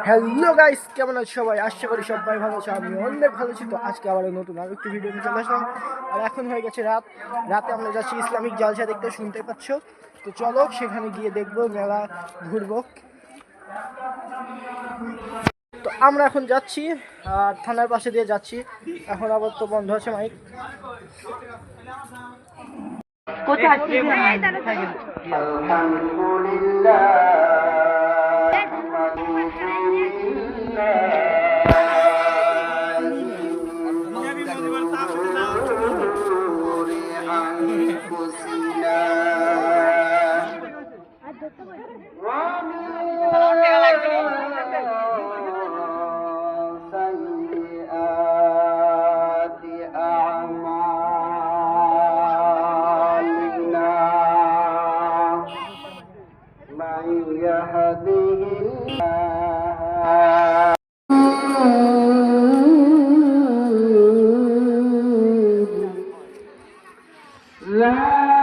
Hello guys, কেমন আছো সবাই? আশা করি সবাই ভালো আছো। আমি অনেক ভালো আছি। তো আজকে আবার নতুন আর একটি ভিডিও নিয়ে চলে আসলাম। আর এখন হয়ে গেছে রাতে আমরা যাচ্ছি ইসলামিক জালসা দেখতে, শুনতে পাচ্ছ। তো চলো সেখানে গিয়ে দেখবো, মেলা ঘুরবো। তো আমরা এখন যাচ্ছি আর থানার পাশে দিয়ে যাচ্ছি। এখন আবার তো বন্ধ আছে মাইক। কোথায়? لا